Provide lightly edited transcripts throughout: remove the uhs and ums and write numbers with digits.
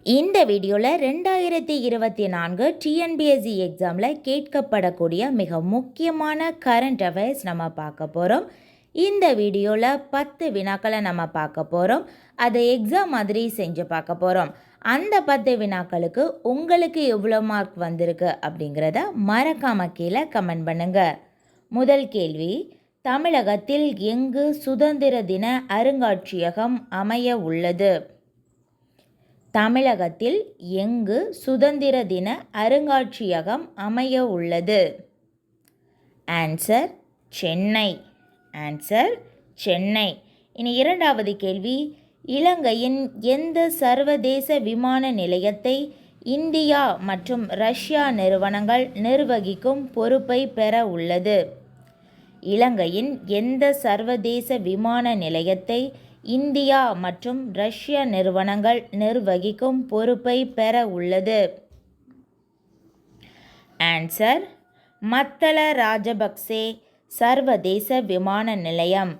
இந்த வீடியோவில் 2024 டிஎன்பிஎஸ்சி எக்ஸாமில் கேட்கப்படக்கூடிய மிக முக்கியமான கரண்ட் அஃபேர்ஸ் நம்ம பார்க்க போகிறோம். இந்த வீடியோவில் 10 வினாக்களை நம்ம பார்க்க போகிறோம். அதை எக்ஸாம் மாதிரி செஞ்சு பார்க்க போகிறோம். அந்த 10 வினாக்களுக்கு உங்களுக்கு எவ்வளோ மார்க் வந்திருக்கு அப்படிங்கிறத மறக்காம கீழே கமெண்ட் பண்ணுங்கள். முதல் கேள்வி, தமிழகத்தில் எங்கு சுதந்திர தின அருங்காட்சியகம் அமைய உள்ளது? தமிழகத்தில் எங்கு சுதந்திர தின அருங்காட்சியகம் அமைய உள்ளது? ஆன்சர் சென்னை. ஆன்சர் சென்னை. இனி இரண்டாவது கேள்வி, இலங்கையின் எந்த சர்வதேச விமான நிலையத்தை இந்தியா மற்றும் ரஷ்யா நிறுவனங்கள் நிர்வகிக்கும் பொறுப்பை பெற உள்ளது? இலங்கையின் எந்த சர்வதேச விமான நிலையத்தை இந்தியா மற்றும் ரஷ்ய நிறுவனங்கள் நிர்வகிக்கும் பொறுப்பை பெற உள்ளது? ஆன்சர் மத்தள ராஜபக்சே சர்வதேச விமான நிலையம்.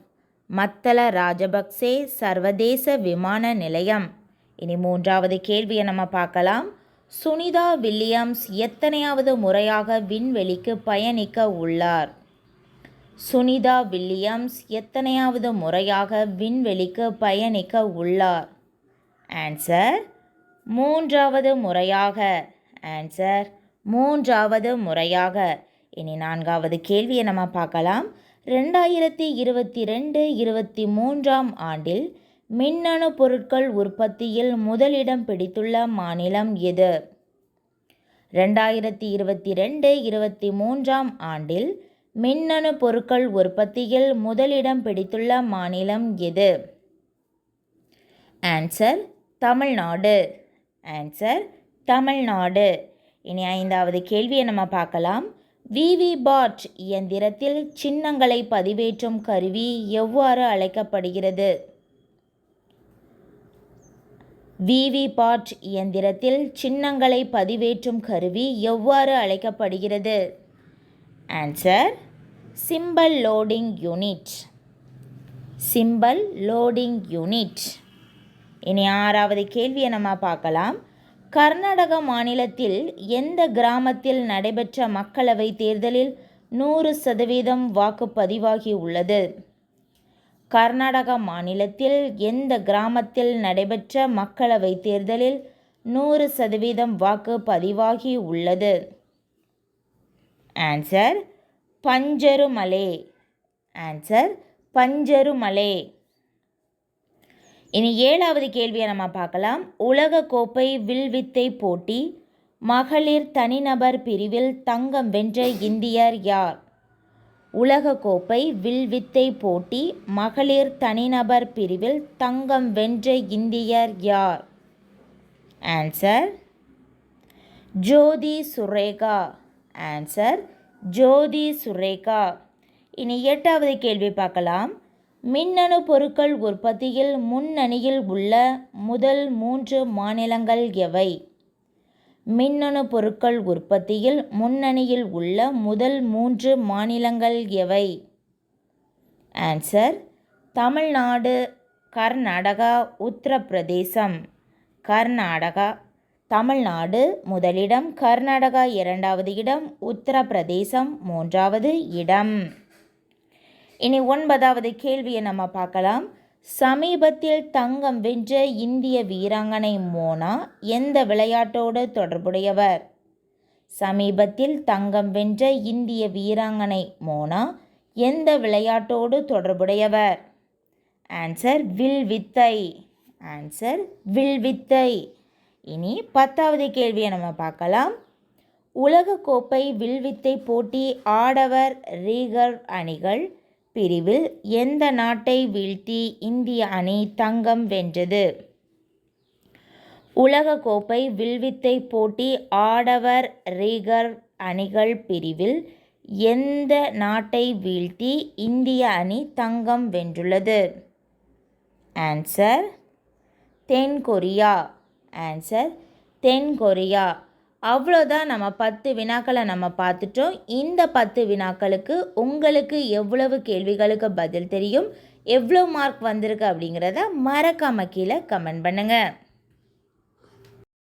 மத்தள ராஜபக்சே சர்வதேச விமான நிலையம். இனி மூன்றாவது கேள்வியை நம்ம பார்க்கலாம். சுனிதா வில்லியம்ஸ் எத்தனையாவது முறையாக விண்வெளிக்கு பயணிக்க உள்ளார்? சுனிதா வில்லியம்ஸ் எத்தனையாவது முறையாக விண்வெளிக்கு பயணிக்க உள்ளார்? ஆன்சர் மூன்றாவது முறையாக. ஆன்சர் மூன்றாவது முறையாக. இனி நான்காவது கேள்வியை நம்ம பார்க்கலாம். 2022-23 ஆண்டில் மின்னணு பொருட்கள் உற்பத்தியில் முதலிடம் பிடித்துள்ள மாநிலம் எது? 2022-23 ஆண்டில் மின்னணு பொருட்கள் உற்பத்தியில் முதலிடம் பிடித்துள்ள மாநிலம் எது? ஆன்சர் தமிழ்நாடு. ஆன்சர் தமிழ்நாடு. இனி ஐந்தாவது கேள்வியை நம்ம பார்க்கலாம். விவிபாட் இயந்திரத்தில் சின்னங்களை பதிவேற்றும் கருவி எவ்வாறு அழைக்கப்படுகிறது? விவிபாட் இயந்திரத்தில் சின்னங்களை பதிவேற்றும் கருவி எவ்வாறு அழைக்கப்படுகிறது? Answer symbol loading unit. Symbol loading unit. இனி ஆறாவது கேள்வியை நம்ம பார்க்கலாம். கர்நாடக மாநிலத்தில் எந்த கிராமத்தில் நடைபெற்ற மக்களவை தேர்தலில் 100% வாக்கு பதிவாகி உள்ளது? கர்நாடக மாநிலத்தில் எந்த கிராமத்தில் நடைபெற்ற மக்களவை தேர்தலில் 100% வாக்கு பதிவாகி உள்ளது? ஆன்சர் பஞ்சருமலே. ஆன்சர் பஞ்சருமலே. இனி ஏழாவது கேள்வியை நம்ம பார்க்கலாம். உலகக்கோப்பை வில்வித்தை போட்டி மகளிர் தனிநபர் பிரிவில் தங்கம் வென்ற இந்தியர் யார்? உலகக்கோப்பை வில்வித்தை போட்டி மகளிர் தனிநபர் பிரிவில் தங்கம் வென்ற இந்தியர் யார்? ஆன்சர் ஜோதி சுரேகா. ஆன்சர் ஜோதி சுரேகா. இனி எட்டாவது கேள்வி பார்க்கலாம். மின்னணு பொருட்கள் உற்பத்தியில் முன்னணியில் உள்ள முதல் 3 மாநிலங்கள் எவை? மின்னணு பொருட்கள் உற்பத்தியில் முன்னணியில் உள்ள முதல் 3 மாநிலங்கள் எவை? ஆன்சர் தமிழ்நாடு, கர்நாடகா, உத்தரப்பிரதேசம். கர்நாடகா. தமிழ்நாடு முதலிடம், கர்நாடகா 2வது இடம், உத்தரப்பிரதேசம் 3வது இடம். இனி 9வது கேள்வியை நம்ம பார்க்கலாம். சமீபத்தில் தங்கம் வென்ற இந்திய வீராங்கனை மோனா எந்த விளையாட்டோடு தொடர்புடையவர்? சமீபத்தில் தங்கம் வென்ற இந்திய வீராங்கனை மோனா எந்த விளையாட்டோடு தொடர்புடையவர்? ஆன்சர் வில்வித்தை. ஆன்சர் வில்வித்தை. இனி 10வது கேள்வியை நம்ம பார்க்கலாம். உலகக்கோப்பை வில்வித்தை போட்டி ஆடவர் ரீகர் அணிகள் பிரிவில் எந்த நாட்டை வீழ்த்தி இந்திய அணி தங்கம் வென்றது? உலகக்கோப்பை வில்வித்தை போட்டி ஆடவர் ரீகர் அணிகள் பிரிவில் எந்த நாட்டை வீழ்த்தி இந்திய அணி தங்கம் வென்றுள்ளது? ஆன்சர் தென்கொரியா. ஆன்சர் தென்கொரியா. அவ்வளோதான். நம்ம 10 வினாக்களை நம்ம பார்த்துட்டோம். இந்த 10 வினாக்களுக்கு உங்களுக்கு எவ்வளவு கேள்விகளுக்கு பதில் தெரியும், எவ்வளோ மார்க் வந்திருக்கு அப்படிங்கிறத மறக்காம கீழே கமெண்ட் பண்ணுங்கள்.